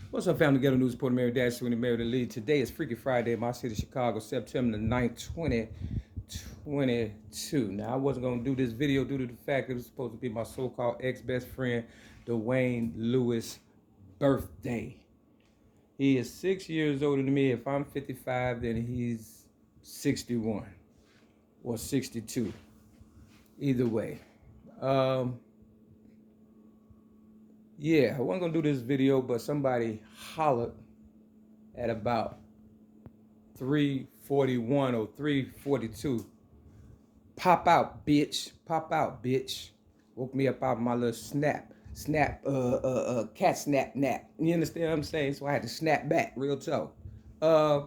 What's up, family? Ghetto News, Port Mary Dash, when Mary the lead. Today is Freaky Friday in my city, Chicago, September the 9th, 2022. Now, I wasn't going to do this video due to the fact that it was supposed to be my so-called ex-best friend, Dwayne Lewis' birthday. He is 6 years older than me. If I'm 55, then he's 61 or 62. Either way. Yeah, I wasn't going to do this video, but somebody hollered at about 3:41 or 3:42. Pop out, bitch. Pop out, bitch. Woke me up out of my little cat snap nap. You understand what I'm saying? So I had to snap back real tough. Uh,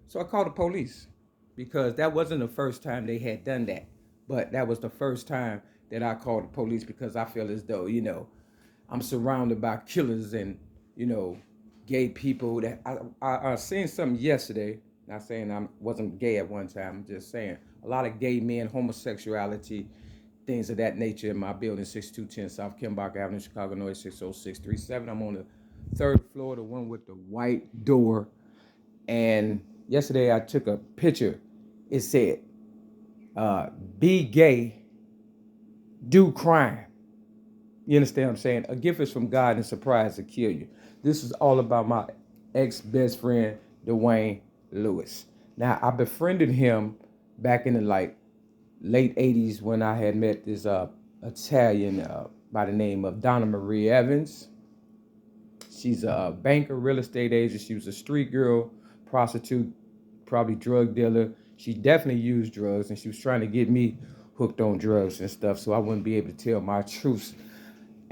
so I called the police because that wasn't the first time they had done that. But that was the first time that I called the police because I feel as though, I'm surrounded by killers and, gay people that I seen something yesterday. Not saying I wasn't gay at one time. I'm just saying a lot of gay men, homosexuality, things of that nature in my building, 6210 South Kimbach Avenue, Chicago, Noise 60637. I'm on the third floor, the one with the white door. And yesterday I took a picture. It said, be gay, do crime. You understand what I'm saying? A gift is from God and surprise to kill you. This is all about my ex-best friend, Dwayne Lewis. Now, I befriended him back in the late 80s when I had met this Italian by the name of Donna Marie Evans. She's a banker, real estate agent. She was a street girl, prostitute, probably drug dealer. She definitely used drugs, and she was trying to get me hooked on drugs and stuff so I wouldn't be able to tell my truths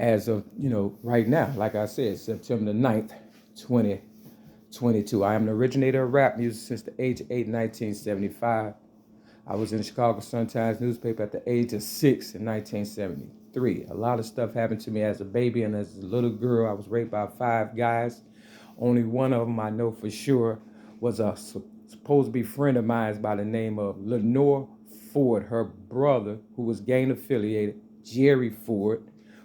as of, right now. Like I said, September the 9th, 2022. I am the originator of rap music since the age of 8, 1975. I was in the Chicago Sun-Times newspaper at the age of 6 in 1973. A lot of stuff happened to me as a baby and as a little girl. I was raped by 5 guys. Only one of them I know for sure was a supposed to be friend of mine by the name of Lenore Ford. Her brother, who was gang affiliated, Jerry Ford,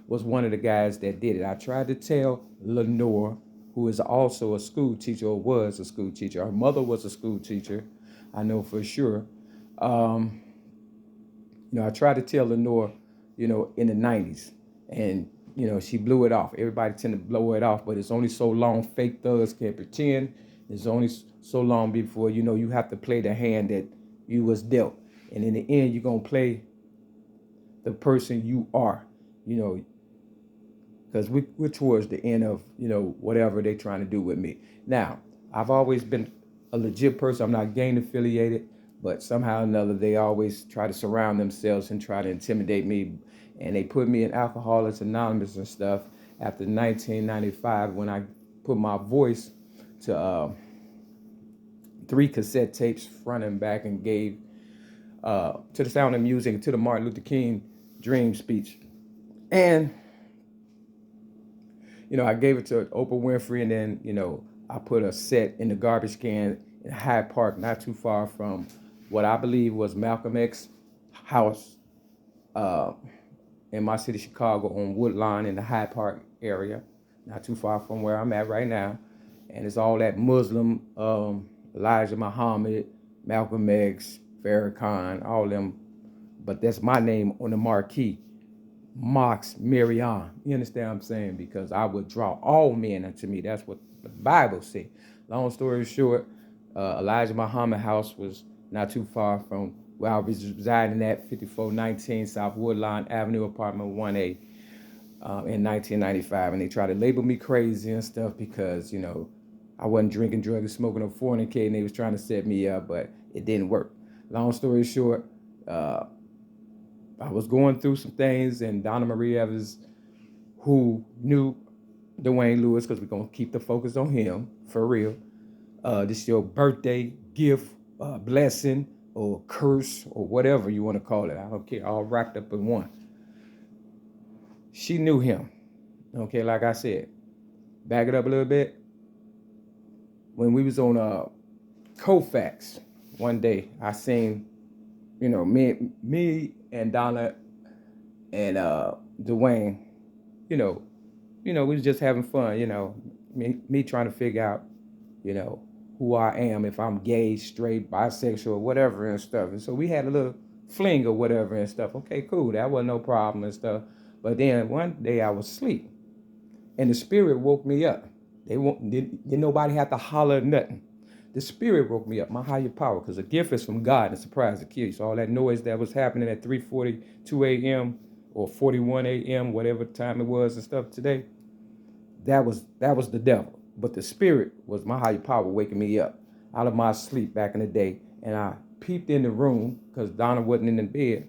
was one of the guys that did it. I tried to tell Lenore, who is also a school teacher or was a school teacher. Her mother was a school teacher, I know for sure. I tried to tell Lenore, in the 90s, and, she blew it off. Everybody tend to blow it off, but it's only so long fake thugs can pretend. It's only so long before, you have to play the hand that you was dealt. And in the end, you're going to play the person you are, because we're towards the end of, whatever they're trying to do with me. Now, I've always been a legit person. I'm not gang affiliated, but somehow or another, they always try to surround themselves and try to intimidate me. And they put me in Alcoholics Anonymous and stuff after 1995 when I put my voice to 3 cassette tapes front and back and gave to the Sound of Music and to the Martin Luther King Dream speech. And I gave it to Oprah Winfrey, and then, I put a set in the garbage can in Hyde Park, not too far from what I believe was Malcolm X's house in my city, Chicago, on Woodlawn in the Hyde Park area, not too far from where I'm at right now. And it's all that Muslim, Elijah Muhammad, Malcolm X, Farrakhan, all them. But that's my name on the marquee. Mox Marion. You understand what I'm saying? Because I would draw all men unto me. That's what the Bible said. Long story short, Elijah Muhammad house was not too far from where I was residing at, 5419 South Woodlawn Avenue, apartment 1A, in 1995. And they tried to label me crazy and stuff because, I wasn't drinking, drugs, smoking, or fornicating. They was trying to set me up, but it didn't work. Long story short, I was going through some things, and Donna Marie Evans, who knew Dwayne Lewis, because we're going to keep the focus on him, for real. This is your birthday gift, blessing, or curse, or whatever you want to call it. I don't care, all wrapped up in one. She knew him. Okay, like I said, back it up a little bit. When we was on Kofax, one day, I seen, me and Donna and Dwayne, we was just having fun, me trying to figure out, you know, who I am, if I'm gay, straight, bisexual, whatever and stuff. And so we had a little fling or whatever and stuff. Okay, cool. That wasn't no problem and stuff. But then one day I was asleep and the spirit woke me up. Didn't nobody have to holler nothing. The spirit woke me up, my higher power, because a gift is from God and surprise the kids. So all that noise that was happening at 3:42 a.m. or 41 a.m., whatever time it was and stuff today, that was the devil. But the spirit was my higher power waking me up out of my sleep back in the day. And I peeped in the room because Donna wasn't in the bed.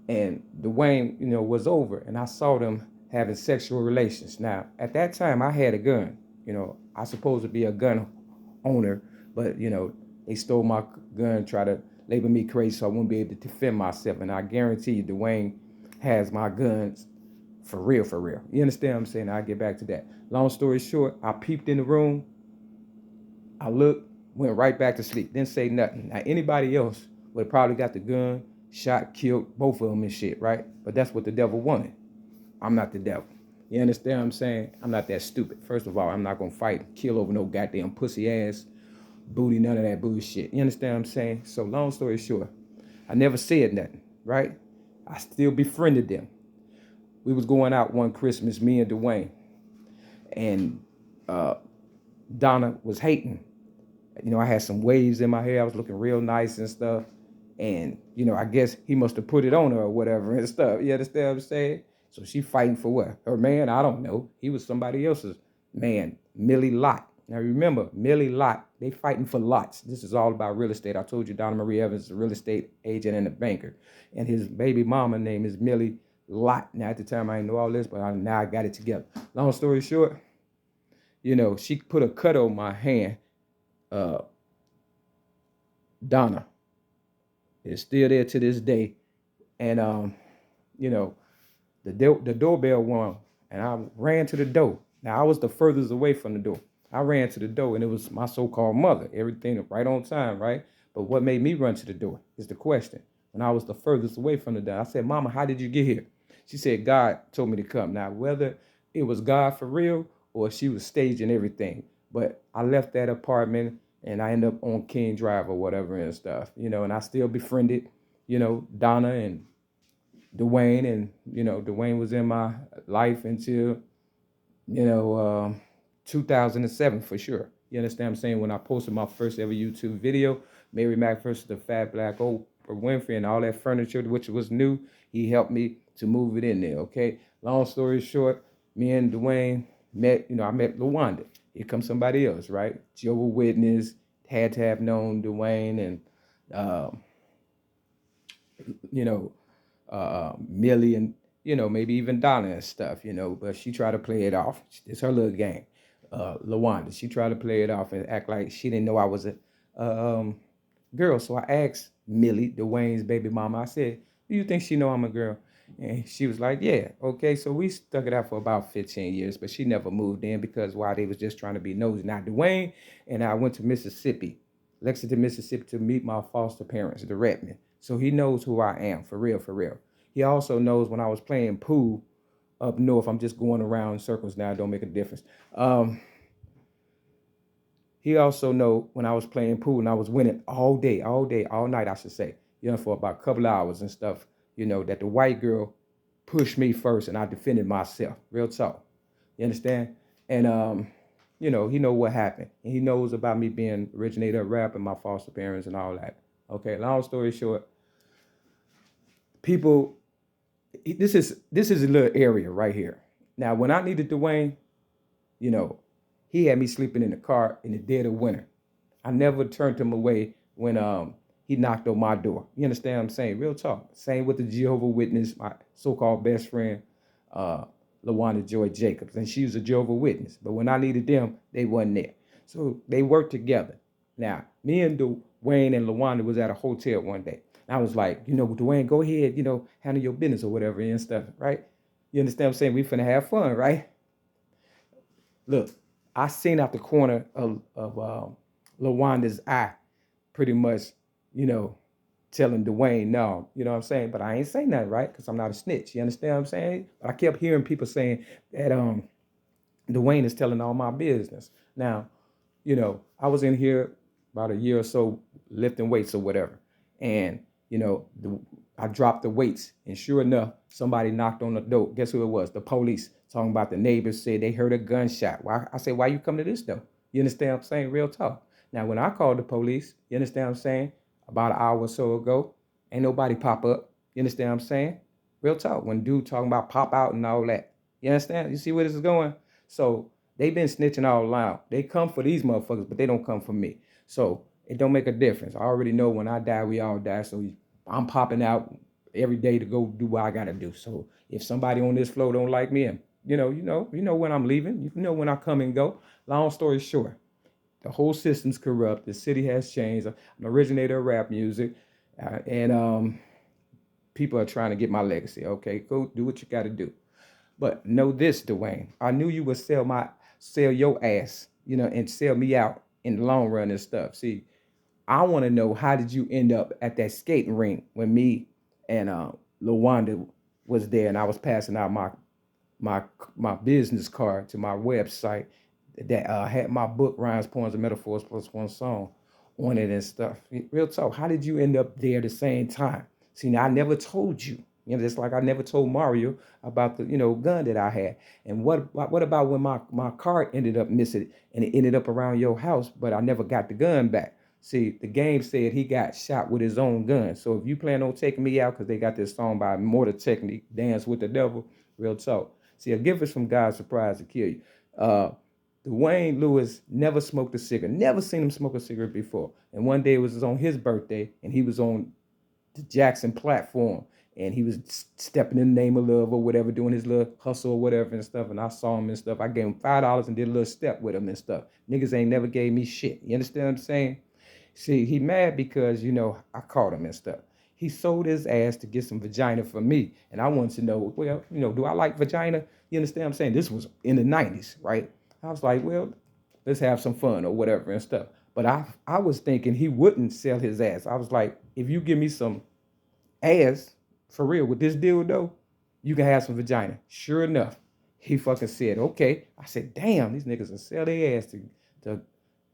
And Dwayne, was over. And I saw them having sexual relations. Now, at that time, I had a gun. I supposed to be a gun owner. But, they stole my gun, tried to label me crazy so I wouldn't be able to defend myself. And I guarantee you, Dwayne has my guns for real, for real. You understand what I'm saying? I'll get back to that. Long story short, I peeped in the room. I looked, went right back to sleep. Didn't say nothing. Now, anybody else would have probably got the gun, shot, killed both of them and shit, right? But that's what the devil wanted. I'm not the devil. You understand what I'm saying? I'm not that stupid. First of all, I'm not going to fight and kill over no goddamn pussy ass booty, none of that bullshit. You understand what I'm saying? So long story short, I never said nothing, right? I still befriended them. We was going out one Christmas, me and Dwayne, and Donna was hating. I had some waves in my hair. I was looking real nice and stuff. And, I guess he must have put it on her or whatever and stuff. You understand what I'm saying? So she fighting for what? Her man? I don't know. He was somebody else's man, Millie Lott. Now remember, Millie Lott, they fighting for lots. This is all about real estate. I told you Donna Marie Evans is a real estate agent and a banker. And his baby mama name is Millie Lott. Now at the time I didn't know all this, but now I got it together. Long story short, she put a cut on my hand. Donna is still there to this day. And, the doorbell rang and I ran to the door. Now I was the furthest away from the door. I ran to the door and it was my so-called mother. Everything right on time, right? But what made me run to the door is the question. When I was the furthest away from the door, I said, Mama, how did you get here? She said, God told me to come. Now, whether it was God for real or she was staging everything, but I left that apartment and I ended up on King Drive or whatever and stuff, and I still befriended, Donna and Dwayne. And, Dwayne was in my life until, 2007 for sure. You understand what I'm saying? When I posted my first ever YouTube video, Mary Mac versus the Fat Black Oprah Winfrey and all that furniture, which was new, he helped me to move it in there, okay? Long story short, me and Dwayne met, I met LaWanda. Here comes somebody else, right? Jehovah's Witness, had to have known Dwayne and, Millie and, maybe even Donna and stuff, but she tried to play it off. It's her little game. LaWanda, she tried to play it off and act like she didn't know I was a girl. So I asked Millie, Dwayne's baby mama, I said, do you think she know I'm a girl? And she was like, yeah, okay. So we stuck it out for about 15 years, but she never moved in because while they was just trying to be nosy. Now, Dwayne and I went to Mississippi, Lexington, Mississippi, to meet my foster parents, the Redmond. So he knows who I am, for real, for real. He also knows when I was playing pool up north, I'm just going around in circles now, it don't make a difference. He also know when I was playing pool and I was winning all day, all night, I should say, for about a couple of hours and stuff, that the white girl pushed me first and I defended myself. Real talk. You understand? And, he know what happened. And he knows about me being originator of rap and my foster parents and all that. Okay, long story short, people, this is a little area right here. Now, when I needed Dwayne, he had me sleeping in the car in the dead of winter. I never turned him away when he knocked on my door. You understand what I'm saying? Real talk. Same with the Jehovah's Witness, my so-called best friend, LaWanda Joy Jacobs. And she was a Jehovah's Witness. But when I needed them, they wasn't there. So they worked together. Now, me and Dwayne and LaWanda was at a hotel one day. And I was like, Dwayne, go ahead, handle your business or whatever and stuff, right? You understand what I'm saying? We finna have fun, right? Look, I seen out the corner of LaWanda's eye pretty much, telling Dwayne no, you know what I'm saying? But I ain't saying nothing, right? Because I'm not a snitch. You understand what I'm saying? But I kept hearing people saying that Dwayne is telling all my business. Now, you know, I was in here about a year or so lifting weights or whatever. And, you know, I dropped the weights. And sure enough, somebody knocked on the door. Guess who it was? The police. Talking about the neighbors said they heard a gunshot. Why? I said, why you come to this though? You understand what I'm saying? Real talk. Now, when I called the police, you understand what I'm saying? About an hour or so ago, ain't nobody pop up. You understand what I'm saying? Real talk. When dude talking about pop out and all that. You understand? You see where this is going? So they've been snitching all around. They come for these motherfuckers, but they don't come for me. So it don't make a difference. I already know when I die, we all die. So I'm popping out every day to go do what I gotta do. So if somebody on this floor don't like me, and you know when I'm leaving, you know when I come and go. Long story short, the whole system's corrupt. The city has changed. I'm an originator of rap music, and people are trying to get my legacy. Okay, go do what you got to do. But know this, Dwayne. I knew you would sell your ass, you know, and sell me out in the long run and stuff. See, I want to know, how did you end up at that skating rink when me and LaWanda was there, and I was passing out my business card to my website that had my book Rhymes, Poems, and Metaphors plus one song on it and stuff. Real talk. How did you end up there at the same time? See, now I never told you. You know, just like I never told Mario about the, gun that I had. And what about when my car ended up missing and it ended up around your house, but I never got the gun back? See, the game said he got shot with his own gun. So if you plan on taking me out, because they got this song by Mortar Technique, Dance with the Devil, real talk. See, a gift is from God, surprise to kill you. Dwayne Lewis never smoked a cigarette. Never seen him smoke a cigarette before. And one day it was on his birthday, and he was on the Jackson platform, and he was stepping in the name of love or whatever, doing his little hustle or whatever and stuff. And I saw him and stuff. I gave him $5 and did a little step with him and stuff. Niggas ain't never gave me shit. You understand what I'm saying? See, he mad because, I caught him and stuff. He sold his ass to get some vagina for me. And I wanted to know, well, do I like vagina? You understand what I'm saying? This was in the 90s, right? I was like, well, let's have some fun or whatever and stuff. But I was thinking he wouldn't sell his ass. I was like, if you give me some ass, for real, with this deal though, you can have some vagina. Sure enough, he fucking said, okay. I said, damn, these niggas will sell their ass to.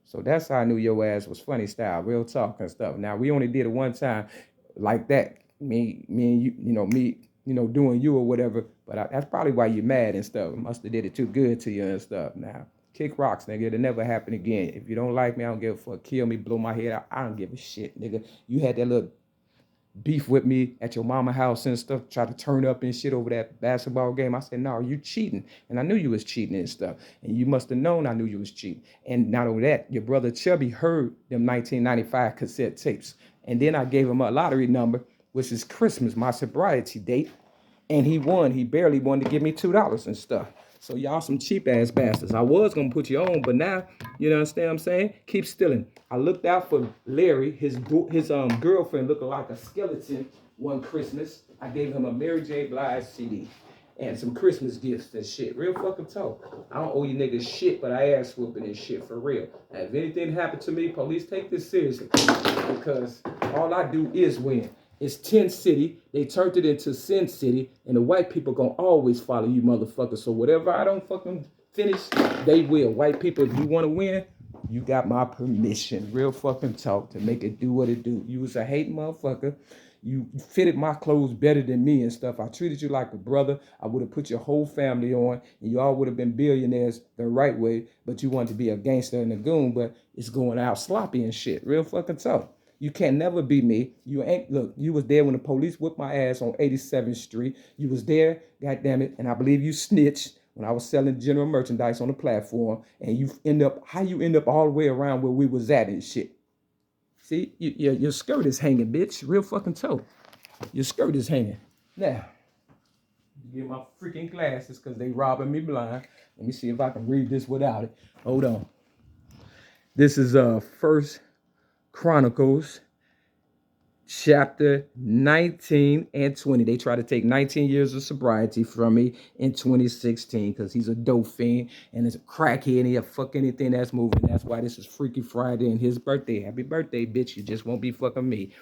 So that's how I knew your ass was funny style, real talk and stuff. Now, we only did it one time like that. Me and you, doing you or whatever. But that's probably why you're mad and stuff. Must have did it too good to you and stuff. Now, kick rocks, nigga. It'll never happen again. If you don't like me, I don't give a fuck. Kill me, blow my head out. I don't give a shit, nigga. You had that little beef with me at your mama house and stuff, try to turn up and shit over that basketball game. I said, no, you cheating. And I knew you was cheating and stuff. And you must have known I knew you was cheating. And not only that, your brother Chubby heard them 1995 cassette tapes. And then I gave him a lottery number, which is Christmas, my sobriety date. And he won. He barely won to give me $2 and stuff. So y'all some cheap ass bastards. I was gonna put you on, but now, you understand what I'm saying? Keep stealing. I looked out for Larry, his girlfriend looking like a skeleton one Christmas. I gave him a Mary J. Blige CD and some Christmas gifts and shit. Real fucking talk. I don't owe you niggas shit, but I ass whooping and shit for real. And if anything happened to me, police take this seriously, because all I do is win. It's 10 City. They turned it into Sin City, and the white people gonna always follow you motherfuckers. So whatever I don't fucking finish, they will. White people, if you want to win, you got my permission. Real fucking talk to make it do what it do. You was a hate motherfucker. You fitted my clothes better than me and stuff. I treated you like a brother. I would have put your whole family on, and you all would have been billionaires the right way, but you wanted to be a gangster and a goon, but it's going out sloppy and shit. Real fucking talk. You can never be me. You ain't, look, you was there when the police whipped my ass on 87th Street. You was there, goddammit, and I believe you snitched when I was selling general merchandise on the platform, and you end up all the way around where we was at and shit. See, your skirt is hanging, bitch. Real fucking toe. Your skirt is hanging. Now, get my freaking glasses because they robbing me blind. Let me see if I can read this without it. Hold on. This is First Chronicles, chapter 19 and 20. They try to take 19 years of sobriety from me in 2016 because he's a dope fiend and is a crackhead and he'll fuck anything that's moving. That's why this is Freaky Friday and his birthday. Happy birthday, bitch. You just won't be fucking me.